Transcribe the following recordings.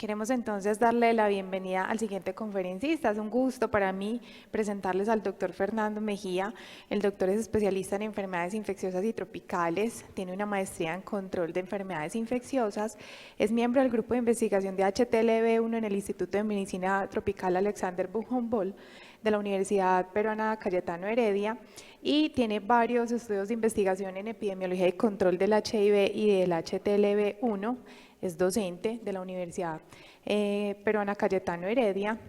Queremos entonces darle la bienvenida al siguiente conferencista. Es un gusto para mí presentarles al doctor Fernando Mejía. El doctor es especialista en enfermedades infecciosas y tropicales, tiene una maestría en control de enfermedades infecciosas, es miembro del grupo de investigación de HTLV1 en el Instituto de Medicina Tropical Alexander von Humboldt de la Universidad Peruana Cayetano Heredia y tiene varios estudios de investigación en epidemiología y control del HIV y del HTLV1. Es docente de la Universidad Peruana Cayetano Heredia,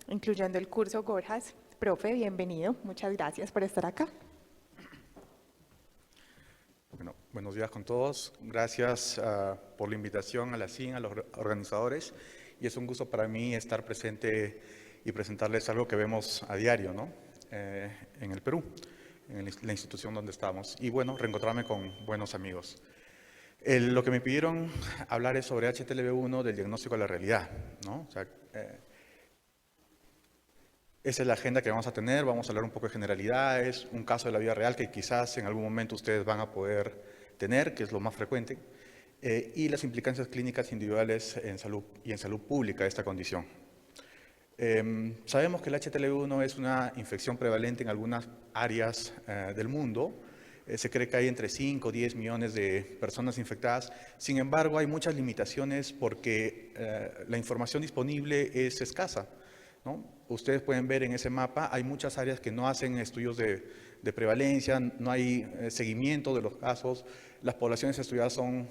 incluyendo el curso Gorjas. Profe, bienvenido. Muchas gracias por estar acá. Bueno, buenos días con todos. Gracias por la invitación a la CIN, a los organizadores. Y es un gusto para mí estar presente y presentarles algo que vemos a diario, ¿no? En el Perú, en la institución donde estamos. Y bueno, reencontrarme con buenos amigos. Lo que me pidieron hablar es sobre HTLV1 del diagnóstico a la realidad, ¿no? O sea, esa es la agenda que vamos a tener. Vamos a hablar un poco de generalidades, un caso de la vida real que quizás en algún momento ustedes van a poder tener, que es lo más frecuente, y las implicancias clínicas individuales en salud y en salud pública de esta condición. Sabemos que el HTLV1 es una infección prevalente en algunas áreas del mundo. Se cree que hay entre 5 o 10 millones de personas infectadas. Sin embargo, hay muchas limitaciones porque la información disponible es escasa, ¿no? Ustedes pueden ver en ese mapa, hay muchas áreas que no hacen estudios de prevalencia, no hay seguimiento de los casos, las poblaciones estudiadas son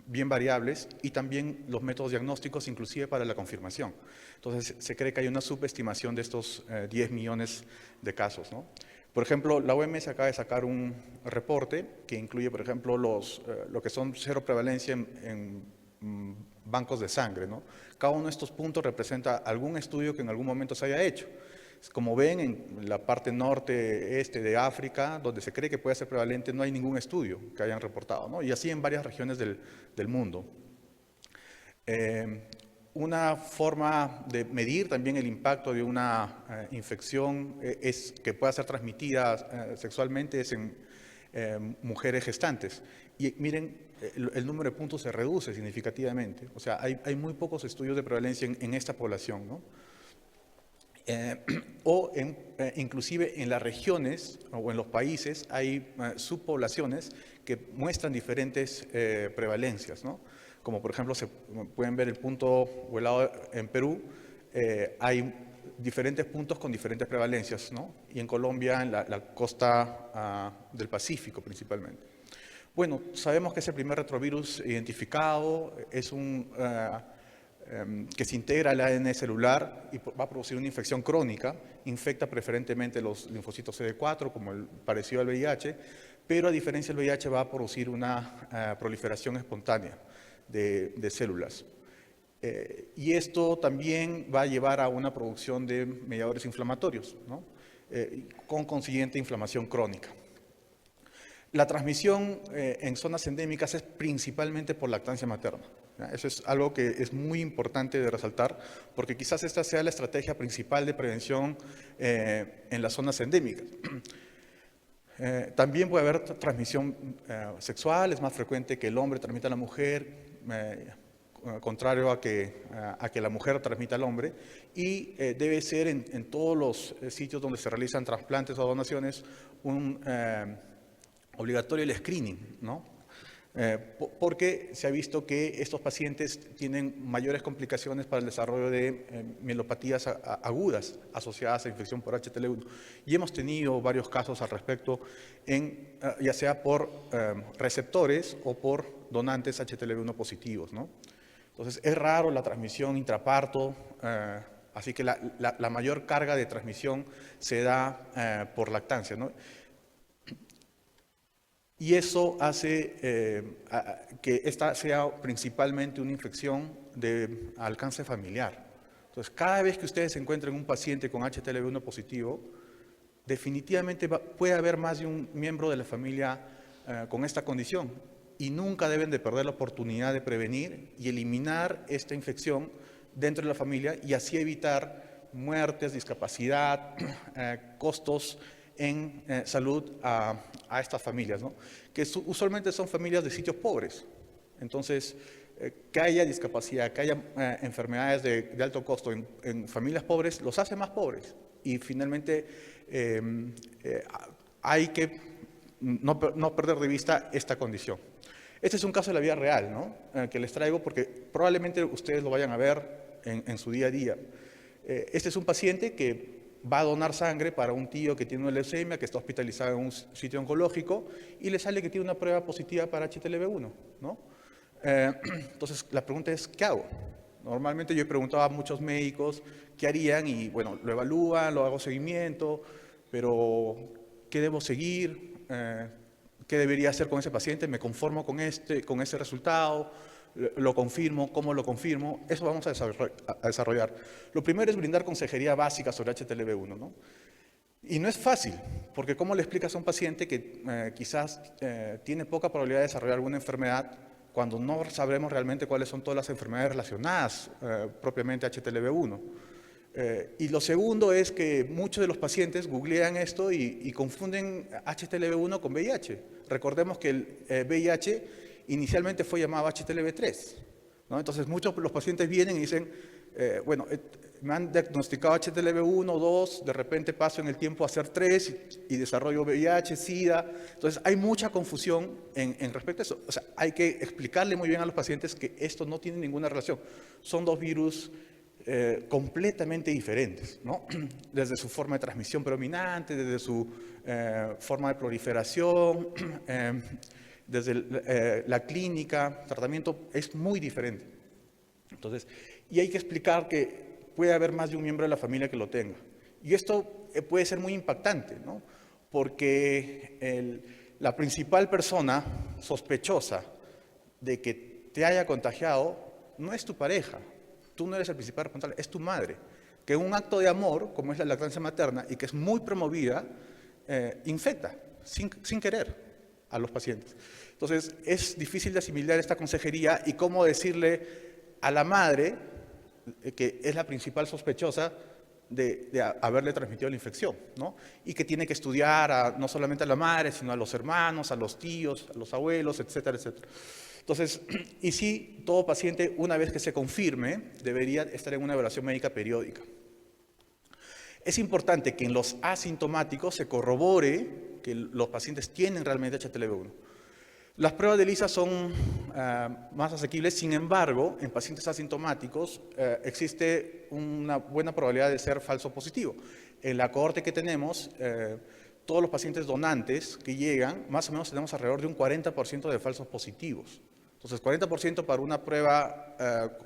bien variables y también los métodos diagnósticos, inclusive para la confirmación. Entonces, se cree que hay una subestimación de estos 10 millones de casos, ¿no? Por ejemplo, la OMS acaba de sacar un reporte que incluye, por ejemplo, lo que son cero prevalencia en bancos de sangre, ¿no? Cada uno de estos puntos representa algún estudio que en algún momento se haya hecho. Como ven, en la parte norte-este de África, donde se cree que puede ser prevalente, no hay ningún estudio que hayan reportado, ¿no? Y así en varias regiones del mundo. Una forma de medir también el impacto de una infección que pueda ser transmitida sexualmente es en mujeres gestantes. Y miren, el número de puntos se reduce significativamente. O sea, hay muy pocos estudios de prevalencia en esta población, ¿no? Inclusive en las regiones o en los países hay subpoblaciones que muestran diferentes prevalencias, ¿no? Como por ejemplo, se pueden ver el punto o el lado en Perú, hay diferentes puntos con diferentes prevalencias, ¿no? Y en Colombia, en la costa del Pacífico principalmente. Bueno, sabemos que es el primer retrovirus identificado, es que se integra al ADN celular y va a producir una infección crónica, infecta preferentemente los linfocitos CD4, como el parecido al VIH, pero a diferencia del VIH va a producir una proliferación espontánea de células. Y esto también va a llevar a una producción de mediadores inflamatorios, ¿no? Con consiguiente inflamación crónica. La transmisión en zonas endémicas es principalmente por lactancia materna. Eso es algo que es muy importante de resaltar, porque quizás esta sea la estrategia principal de prevención en las zonas endémicas. También puede haber transmisión sexual, es más frecuente que el hombre transmita a la mujer, contrario a que la mujer transmita al hombre, y debe ser en todos los sitios donde se realizan trasplantes o donaciones obligatorio el screening, ¿no? Porque se ha visto que estos pacientes tienen mayores complicaciones para el desarrollo de mielopatías agudas asociadas a infección por HTLV1. Y hemos tenido varios casos al respecto, ya sea por receptores o por donantes HTLV1 positivos, ¿no? Entonces, es raro la transmisión intraparto, así que la mayor carga de transmisión se da por lactancia, ¿no? Y eso hace que esta sea principalmente una infección de alcance familiar. Entonces, cada vez que ustedes encuentren un paciente con HTLV1 positivo, definitivamente puede haber más de un miembro de la familia con esta condición. Y nunca deben de perder la oportunidad de prevenir y eliminar esta infección dentro de la familia y así evitar muertes, discapacidad, costos en salud a estas familias, ¿no? Que usualmente son familias de sitios pobres. Entonces, que haya discapacidad, que haya enfermedades de alto costo en familias pobres, los hace más pobres. Y finalmente hay que no perder de vista esta condición. Este es un caso de la vida real, ¿no? Que les traigo porque probablemente ustedes lo vayan a ver en su día a día. Este es un paciente que va a donar sangre para un tío que tiene una leucemia, que está hospitalizado en un sitio oncológico, y le sale que tiene una prueba positiva para HTLV1, ¿no? Entonces, la pregunta es, ¿qué hago? Normalmente yo he preguntado a muchos médicos qué harían y, bueno, lo evalúan, lo hago seguimiento, pero ¿qué debo seguir? ¿Qué debería hacer con ese paciente? ¿Me conformo con ese resultado? ¿Lo confirmo? ¿Cómo lo confirmo? Eso vamos a desarrollar. Lo primero es brindar consejería básica sobre HTLV1, ¿no? Y no es fácil, porque ¿cómo le explicas a un paciente que quizás tiene poca probabilidad de desarrollar alguna enfermedad cuando no sabremos realmente cuáles son todas las enfermedades relacionadas propiamente a HTLV1? Y lo segundo es que muchos de los pacientes googlean esto y confunden HTLV1 con VIH. Recordemos que el VIH inicialmente fue llamado HTLV3, ¿no? Entonces muchos de los pacientes vienen y dicen, bueno, me han diagnosticado HTLV1, 2, de repente paso en el tiempo a ser 3 y desarrollo VIH, SIDA. Entonces hay mucha confusión en respecto a eso. O sea, hay que explicarle muy bien a los pacientes que esto no tiene ninguna relación. Son dos virus completamente diferentes, ¿no? Desde su forma de transmisión predominante, desde su forma de proliferación, desde la clínica, tratamiento, es muy diferente. Entonces, y hay que explicar que puede haber más de un miembro de la familia que lo tenga. Y esto puede ser muy impactante, ¿no? Porque la principal persona sospechosa de que te haya contagiado no es tu pareja. Tú no eres el principal responsable, es tu madre, que un acto de amor, como es la lactancia materna, y que es muy promovida, infecta, sin querer, a los pacientes. Entonces, es difícil de asimilar esta consejería y cómo decirle a la madre, que es la principal sospechosa de haberle transmitido la infección, ¿no? Y que tiene que estudiar no solamente a la madre, sino a los hermanos, a los tíos, a los abuelos, etcétera, etcétera. Entonces, y sí, todo paciente, una vez que se confirme, debería estar en una evaluación médica periódica. Es importante que en los asintomáticos se corrobore que los pacientes tienen realmente HTLV1. Las pruebas de ELISA son más asequibles, sin embargo, en pacientes asintomáticos existe una buena probabilidad de ser falso positivo. En la cohorte que tenemos, todos los pacientes donantes que llegan, más o menos tenemos alrededor de un 40% de falsos positivos. Entonces, 40% para una prueba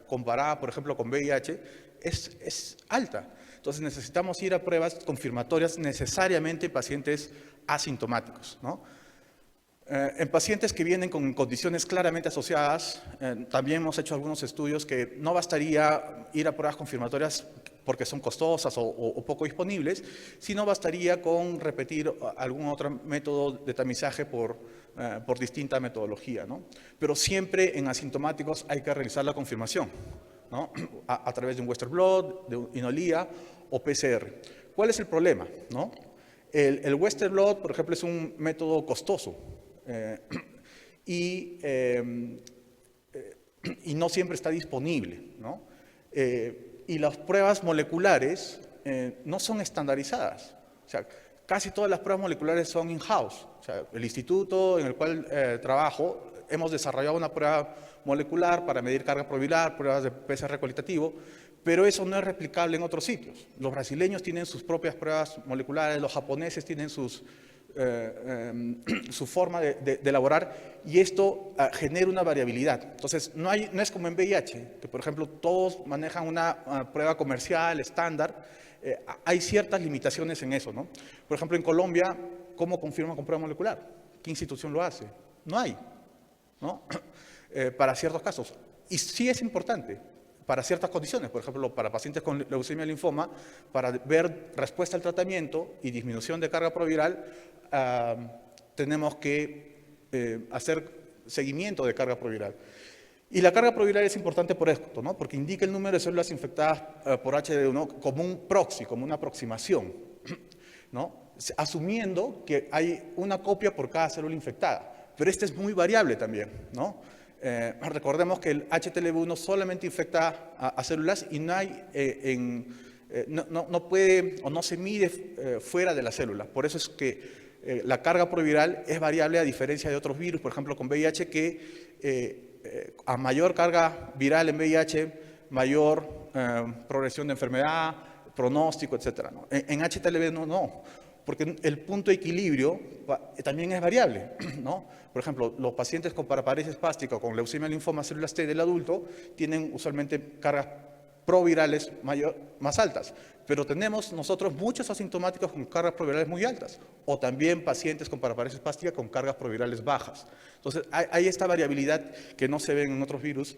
comparada, por ejemplo, con VIH, es alta. Entonces, necesitamos ir a pruebas confirmatorias necesariamente en pacientes asintomáticos, ¿no? En pacientes que vienen con condiciones claramente asociadas, también hemos hecho algunos estudios que no bastaría ir a pruebas confirmatorias porque son costosas o poco disponibles, sino bastaría con repetir algún otro método de tamizaje por distinta metodología, ¿no? Pero siempre en asintomáticos hay que realizar la confirmación, ¿no? A través de un Western blot, de un INOLIA o PCR. ¿Cuál es el problema, no? El Western blot, por ejemplo, es un método costoso. Y no siempre está disponible, ¿no? Y las pruebas moleculares no son estandarizadas. O sea, casi todas las pruebas moleculares son in-house. O sea, el instituto en el cual trabajo, hemos desarrollado una prueba molecular para medir carga proviral, pruebas de PCR cualitativo, pero eso no es replicable en otros sitios. Los brasileños tienen sus propias pruebas moleculares, los japoneses tienen su forma de elaborar, y esto genera una variabilidad. Entonces, no es como en VIH, que por ejemplo todos manejan una prueba comercial, estándar. Hay ciertas limitaciones en eso, ¿no? Por ejemplo, en Colombia, ¿cómo confirman con prueba molecular? ¿Qué institución lo hace? No hay, ¿no? Para ciertos casos. Y sí es importante para ciertas condiciones, por ejemplo, para pacientes con leucemia y linfoma, para ver respuesta al tratamiento y disminución de carga proviral, tenemos que hacer seguimiento de carga proviral. Y la carga proviral es importante por esto, ¿no? Porque indica el número de células infectadas por HDV1 como un proxy, como una aproximación, ¿no? Asumiendo que hay una copia por cada célula infectada. Pero esta es muy variable también, ¿no? Recordemos que el HTLV1 solamente infecta a células y no hay no puede o no se mide fuera de la célula. Por eso es que la carga proviral es variable a diferencia de otros virus, por ejemplo con VIH, que a mayor carga viral en VIH, mayor progresión de enfermedad, pronóstico, etc. ¿no? En HTLV1 no, porque el punto de equilibrio también es variable, ¿no? Por ejemplo, los pacientes con paraparesia espástica o con leucemia linfoma células T del adulto tienen usualmente cargas provirales más altas, pero tenemos nosotros muchos asintomáticos con cargas provirales muy altas, o también pacientes con paraparesia espástica con cargas provirales bajas. Entonces, hay esta variabilidad que no se ve en otros virus,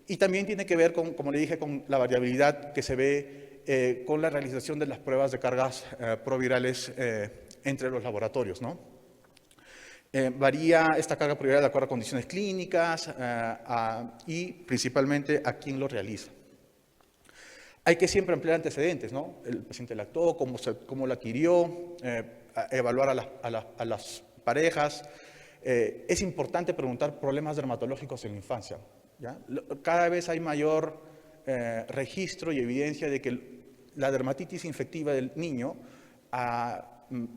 y también tiene que ver con, como le dije, con la variabilidad que se ve con la realización de las pruebas de cargas provirales entre los laboratorios, ¿no? Varía esta carga proviral de acuerdo a condiciones clínicas y principalmente a quién lo realiza. Hay que siempre emplear antecedentes, ¿no? El paciente lactó, cómo lo adquirió, evaluar a las parejas. Es importante preguntar problemas dermatológicos en la infancia, ¿ya? Cada vez hay mayor registro y evidencia de que la dermatitis infectiva del niño va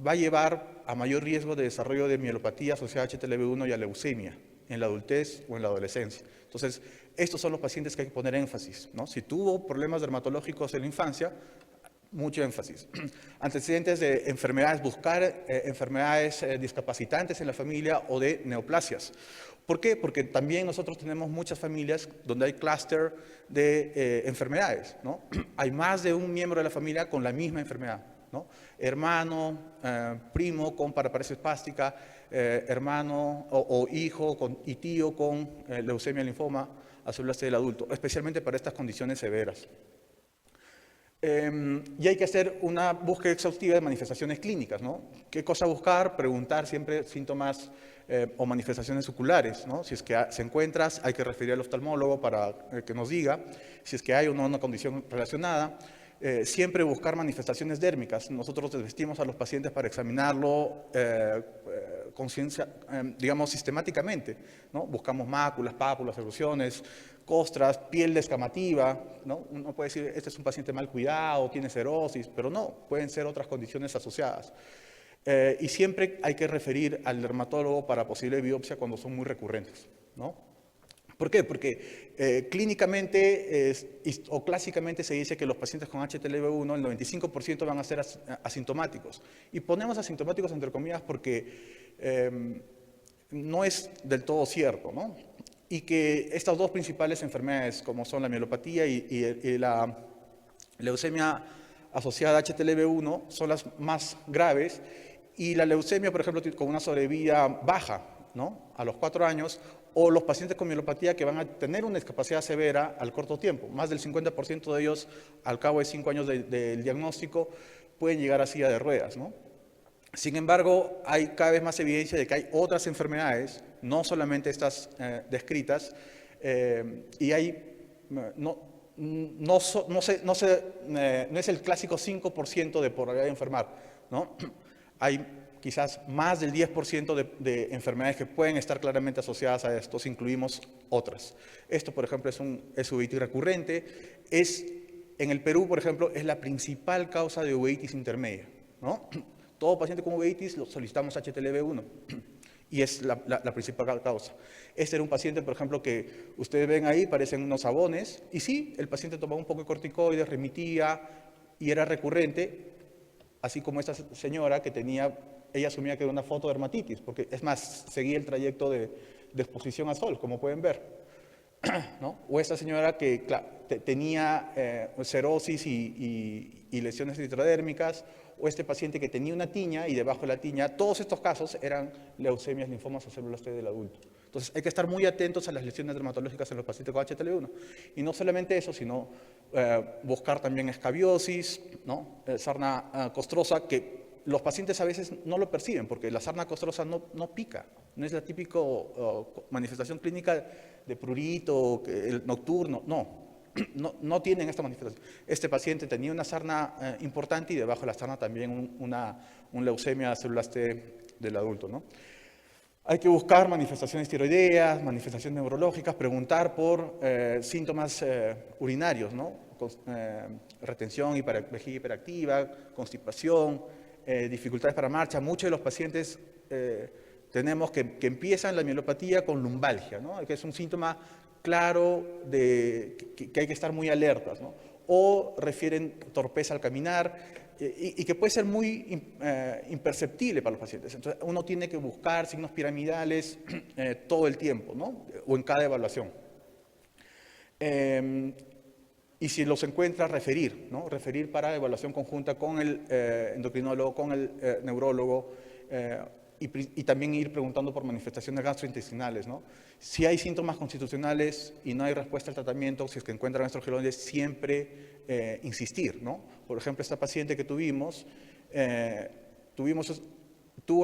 a llevar a mayor riesgo de desarrollo de mielopatía asociada a HTLV1 y a leucemia en la adultez o en la adolescencia. Entonces, estos son los pacientes que hay que poner énfasis, ¿no? Si tuvo problemas dermatológicos en la infancia, mucho énfasis. Antecedentes de enfermedades, buscar enfermedades discapacitantes en la familia o de neoplasias. ¿Por qué? Porque también nosotros tenemos muchas familias donde hay clúster de enfermedades, ¿no? Hay más de un miembro de la familia con la misma enfermedad, ¿no? Hermano, primo con paraparesia espástica, hermano o hijo y tío con leucemia linfoma a células T del adulto, especialmente para estas condiciones severas. Y hay que hacer una búsqueda exhaustiva de manifestaciones clínicas, ¿no? ¿Qué cosa buscar? Preguntar siempre síntomas o manifestaciones oculares, ¿no? Si es que se encuentras, hay que referir al oftalmólogo para que nos diga si es que hay o no una condición relacionada. Siempre buscar manifestaciones dérmicas. Nosotros desvestimos a los pacientes para examinarlo digamos, sistemáticamente, ¿no? Buscamos máculas, pápulas, erupciones, costras, piel descamativa, ¿no? Uno puede decir, este es un paciente mal cuidado, tiene cerosis, pero no, pueden ser otras condiciones asociadas. Y siempre hay que referir al dermatólogo para posible biopsia cuando son muy recurrentes, ¿no? ¿Por qué? Porque clínicamente o clásicamente se dice que los pacientes con HTLV1, el 95% van a ser asintomáticos. Y ponemos asintomáticos entre comillas porque no es del todo cierto, ¿no? Y que estas dos principales enfermedades, como son la mielopatía y la leucemia asociada a HTLV1, son las más graves. Y la leucemia, por ejemplo, con una sobrevida baja, ¿no? A los 4 años, o los pacientes con mielopatía que van a tener una discapacidad severa al corto tiempo. Más del 50% de ellos, al cabo de 5 años del diagnóstico, pueden llegar a silla de ruedas, ¿no? Sin embargo, hay cada vez más evidencia de que hay otras enfermedades, no solamente estas descritas, y no es el clásico 5% de probabilidad de enfermar, ¿no? Hay quizás más del 10% de enfermedades que pueden estar claramente asociadas a estos, incluimos otras. Esto, por ejemplo, es uveitis recurrente. En el Perú, por ejemplo, es la principal causa de uveitis intermedia, ¿no? Todo paciente con uveitis lo solicitamos HTLV1 y es la principal causa. Este era un paciente, por ejemplo, que ustedes ven ahí, parecen unos sabones, y sí, el paciente tomaba un poco de corticoides, remitía y era recurrente, así como esta señora que ella asumía que era una fotodermatitis, porque es más, seguía el trayecto de exposición al sol, como pueden ver, ¿no? O esta señora que tenía cerosis y lesiones intradérmicas, o este paciente que tenía una tiña y debajo de la tiña, todos estos casos eran leucemias, linfomas o células T del adulto. Entonces hay que estar muy atentos a las lesiones dermatológicas en los pacientes con HTLV1. Y no solamente eso, sino buscar también escabiosis, ¿no? Sarna costrosa, que los pacientes a veces no lo perciben, porque la sarna costrosa no pica, no es la típica manifestación clínica de prurito, el nocturno, no tienen esta manifestación. Este paciente tenía una sarna importante y debajo de la sarna también un leucemia células T del adulto, ¿no? Hay que buscar manifestaciones tiroideas, manifestaciones neurológicas, preguntar por síntomas urinarios, ¿no? Retención, vejiga hiperactiva, constipación, dificultades para marcha. Muchos de los pacientes tenemos que empiezan la mielopatía con lumbalgia, ¿no? Que es un síntoma claro de que hay que estar muy alertas, ¿no? O refieren torpeza al caminar, y que puede ser muy imperceptible para los pacientes. Entonces, uno tiene que buscar signos piramidales todo el tiempo, ¿no? O en cada evaluación. Y si los encuentra, referir, ¿no? Referir para evaluación conjunta con el endocrinólogo, con el neurólogo, y también ir preguntando por manifestaciones gastrointestinales, ¿no? Si hay síntomas constitucionales y no hay respuesta al tratamiento, si es que encuentran estrogeloides, siempre insistir, ¿no? Por ejemplo, esta paciente que tuvo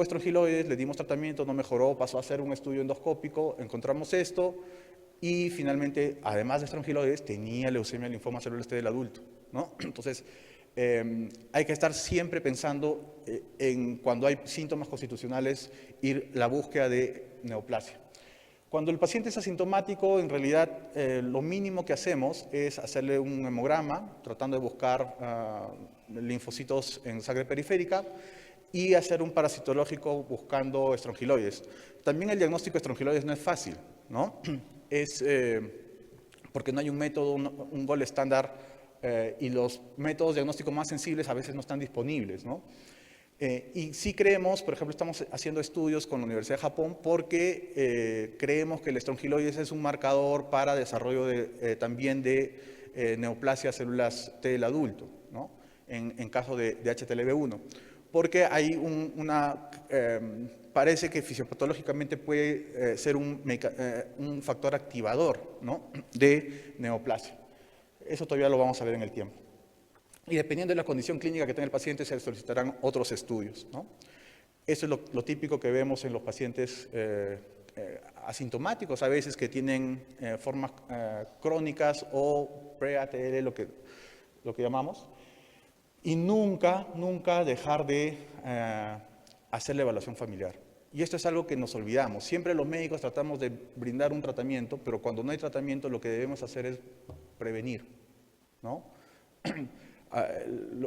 estrogeloides, le dimos tratamiento, no mejoró, pasó a hacer un estudio endoscópico, encontramos esto, y finalmente, además de estrogeloides, tenía leucemia linfoma celular T del adulto, ¿no? Entonces, hay que estar siempre pensando en cuando hay síntomas constitucionales, la búsqueda de neoplasia. Cuando el paciente es asintomático, en realidad lo mínimo que hacemos es hacerle un hemograma, tratando de buscar linfocitos en sangre periférica, y hacer un parasitológico buscando estrongiloides. También el diagnóstico de estrongiloides no es fácil, ¿no? Es porque no hay un método, un gol estándar, y los métodos diagnósticos más sensibles a veces no están disponibles, ¿no? Y sí creemos, por ejemplo, estamos haciendo estudios con la Universidad de Japón porque creemos que el estrongiloides es un marcador para desarrollo también de neoplasia células T del adulto, ¿no? En caso de HTLV1. Porque hay parece que fisiopatológicamente puede ser un factor activador, ¿no? De neoplasia. Eso todavía lo vamos a ver en el tiempo. Y dependiendo de la condición clínica que tenga el paciente, se solicitarán otros estudios, ¿no? Eso es lo típico que vemos en los pacientes asintomáticos, a veces que tienen formas crónicas o pre-ATL, lo que llamamos. Y nunca dejar de hacer la evaluación familiar. Y esto es algo que nos olvidamos. Siempre los médicos tratamos de brindar un tratamiento, pero cuando no hay tratamiento lo que debemos hacer es prevenir, ¿no?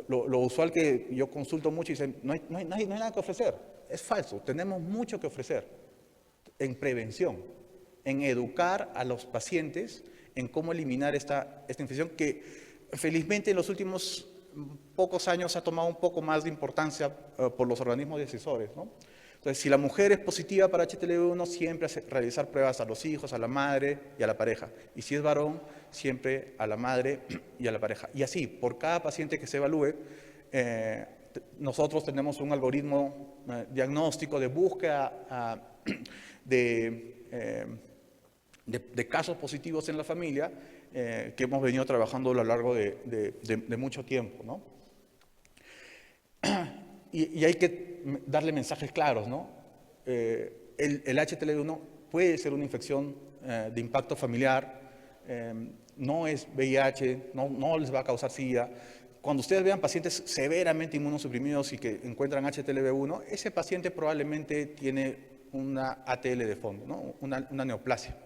Lo usual que yo consulto mucho y dicen, no hay nada que ofrecer. Es falso, tenemos mucho que ofrecer en prevención, en educar a los pacientes en cómo eliminar esta infección que felizmente en los últimos pocos años ha tomado un poco más de importancia por los organismos decisores, ¿no? Entonces, si la mujer es positiva para HTLV1, siempre realizar pruebas a los hijos, a la madre y a la pareja. Y si es varón, siempre a la madre y a la pareja. Y así, por cada paciente que se evalúe, nosotros tenemos un algoritmo diagnóstico de búsqueda de casos positivos en la familia que hemos venido trabajando a lo largo de mucho tiempo, ¿no? Y hay que darle mensajes claros, ¿no? El HTLV1 puede ser una infección de impacto familiar, no es VIH, no les va a causar SIDA. Cuando ustedes vean pacientes severamente inmunosuprimidos y que encuentran HTLV1, ese paciente probablemente tiene una ATL de fondo, ¿no? Una neoplasia.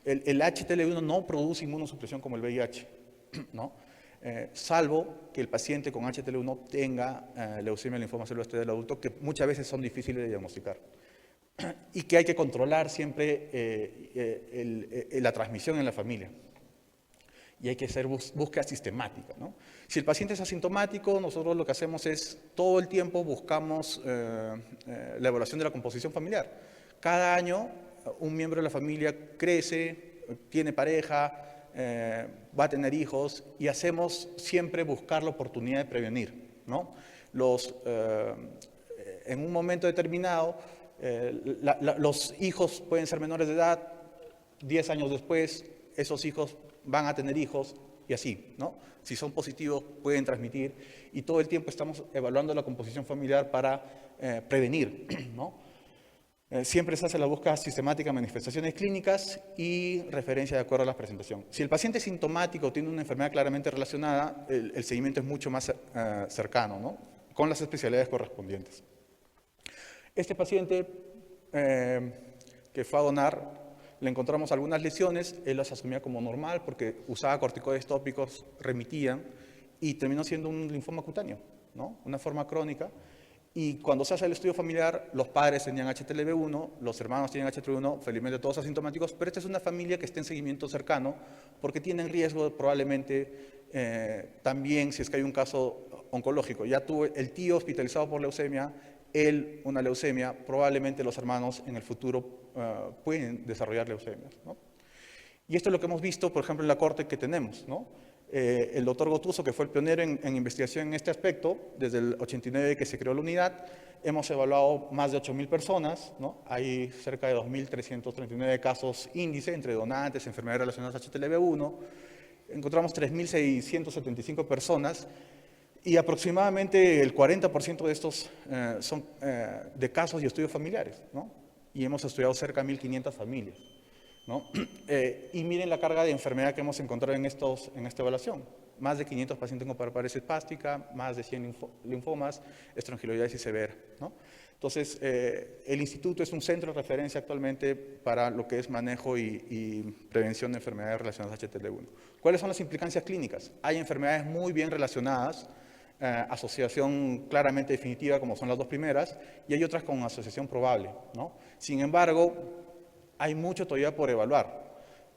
El HTLV1 no produce inmunosupresión como el VIH, ¿no? Salvo que el paciente con HTLV1 tenga leucemia linfoma celular T del adulto, que muchas veces son difíciles de diagnosticar. Y que hay que controlar siempre la transmisión en la familia. Y hay que hacer búsqueda sistemática, ¿no? Si el paciente es asintomático, nosotros lo que hacemos es, todo el tiempo buscamos la evaluación de la composición familiar. Cada año, un miembro de la familia crece, tiene pareja, va a tener hijos, y hacemos siempre buscar la oportunidad de prevenir, ¿no? En un momento determinado, los hijos pueden ser menores de edad, 10 años después, esos hijos van a tener hijos, y así, ¿no? Si son positivos, pueden transmitir, y todo el tiempo estamos evaluando la composición familiar para prevenir, ¿no? Siempre se hace la búsqueda sistemática de manifestaciones clínicas y referencia de acuerdo a la presentación. Si el paciente es sintomático o tiene una enfermedad claramente relacionada, el seguimiento es mucho más cercano, ¿no? Con las especialidades correspondientes. Este paciente que fue a donar, le encontramos algunas lesiones, él las asumía como normal porque usaba corticoides tópicos, remitían, y terminó siendo un linfoma cutáneo, ¿no? Una forma crónica. Y cuando se hace el estudio familiar, los padres tenían HTLV1, los hermanos tienen HTLV1, felizmente todos asintomáticos, pero esta es una familia que está en seguimiento cercano porque tienen riesgo probablemente también si es que hay un caso oncológico. Ya tuvo el tío hospitalizado por leucemia, él una leucemia, probablemente los hermanos en el futuro pueden desarrollar leucemias, ¿no? Y esto es lo que hemos visto, por ejemplo, en la corte que tenemos, ¿no? El doctor Gotuso, que fue el pionero en investigación en este aspecto, desde el 89 que se creó la unidad, hemos evaluado más de 8.000 personas, ¿no? Hay cerca de 2.339 casos índice entre donantes, enfermedades relacionadas a HTLV1, encontramos 3.675 personas y aproximadamente el 40% de estos son de casos y estudios familiares, ¿no? Y hemos estudiado cerca de 1.500 familias, ¿no? Y miren la carga de enfermedad que hemos encontrado en esta evaluación. Más de 500 pacientes con parálisis espástica, más de 100 linfomas, estrongiloidiasis severa, ¿no? Entonces, el instituto es un centro de referencia actualmente para lo que es manejo y prevención de enfermedades relacionadas a HTLV1. ¿Cuáles son las implicancias clínicas? Hay enfermedades muy bien relacionadas, asociación claramente definitiva, como son las dos primeras, y hay otras con asociación probable, ¿no? Sin embargo, hay mucho todavía por evaluar,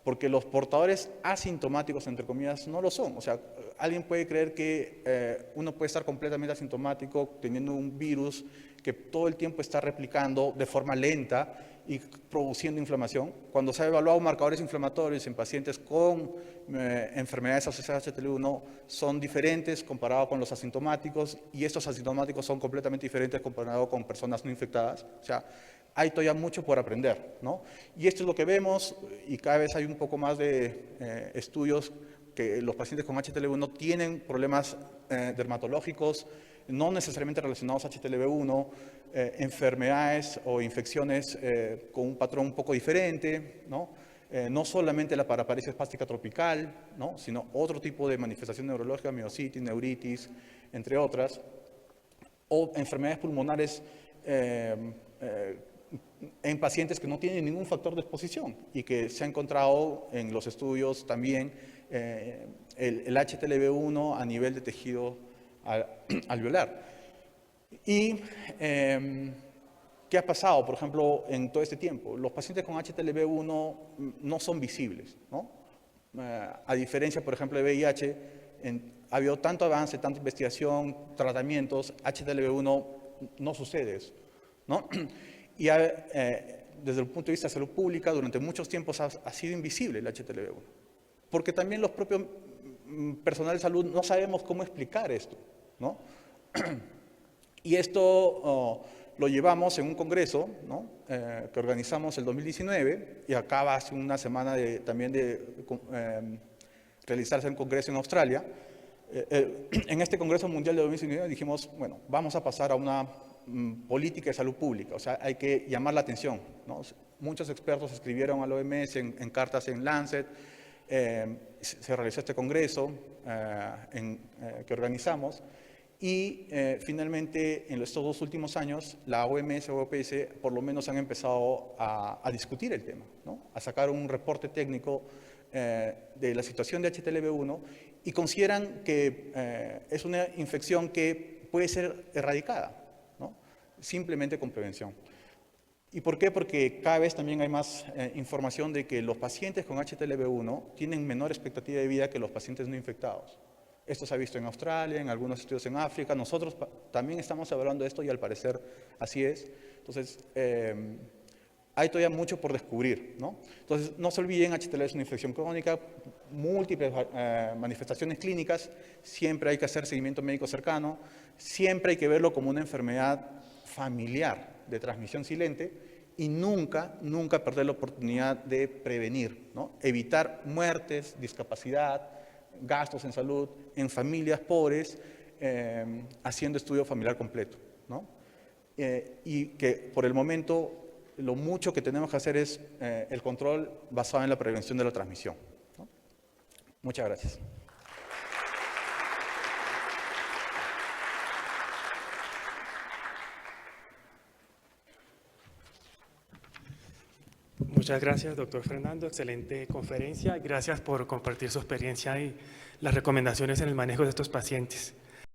porque los portadores asintomáticos, entre comillas, no lo son. O sea, alguien puede creer que uno puede estar completamente asintomático teniendo un virus que todo el tiempo está replicando de forma lenta y produciendo inflamación. Cuando se ha evaluado marcadores inflamatorios en pacientes con enfermedades asociadas a HTLV1 son diferentes comparado con los asintomáticos y estos asintomáticos son completamente diferentes comparado con personas no infectadas. O sea, hay todavía mucho por aprender, ¿no? Y esto es lo que vemos y cada vez hay un poco más de estudios que los pacientes con HTLV1 tienen problemas dermatológicos, no necesariamente relacionados a HTLV1, enfermedades o infecciones con un patrón un poco diferente, ¿no? No solamente la paraparesia espástica tropical, ¿no? Sino otro tipo de manifestación neurológica, miositis, neuritis, entre otras, o enfermedades pulmonares en pacientes que no tienen ningún factor de exposición y que se ha encontrado en los estudios también el HTLV1 a nivel de tejido alveolar. ¿Y qué ha pasado, por ejemplo, en todo este tiempo? Los pacientes con HTLV1 no son visibles, ¿no? A diferencia, por ejemplo, de VIH, ha habido tanto avance, tanta investigación, tratamientos, HTLV1 no sucede eso, ¿no? Y desde el punto de vista de salud pública, durante muchos tiempos ha sido invisible el HTLV1. Porque también los propios personal de salud no sabemos cómo explicar esto, ¿no? Y esto lo llevamos en un congreso, ¿no? Que organizamos el 2019 y acaba hace una semana también de realizarse un congreso en Australia. En este Congreso Mundial de 2019 dijimos, bueno, vamos a pasar a una política de salud pública, o sea, hay que llamar la atención, ¿no? Muchos expertos escribieron al OMS en cartas en Lancet, se realizó este congreso que organizamos y finalmente en estos 2 últimos años la OMS o OPS por lo menos han empezado a discutir el tema, ¿no? A sacar un reporte técnico de la situación de HTLV1 y consideran que es una infección que puede ser erradicada, ¿no? Simplemente con prevención. ¿Y por qué? Porque cada vez también hay más información de que los pacientes con HTLV1 tienen menor expectativa de vida que los pacientes no infectados. Esto se ha visto en Australia, en algunos estudios en África. Nosotros también estamos evaluando esto y al parecer así es. Entonces, hay todavía mucho por descubrir, ¿no? Entonces, no se olviden, HTLV es una infección crónica, múltiples manifestaciones clínicas, siempre hay que hacer seguimiento médico cercano, siempre hay que verlo como una enfermedad familiar de transmisión silente y nunca perder la oportunidad de prevenir, ¿no? Evitar muertes, discapacidad, gastos en salud en familias pobres, haciendo estudio familiar completo, ¿no? Y que por el momento lo mucho que tenemos que hacer es el control basado en la prevención de la transmisión, ¿no? Muchas gracias. Muchas gracias, doctor Fernando. Excelente conferencia. Gracias por compartir su experiencia y las recomendaciones en el manejo de estos pacientes.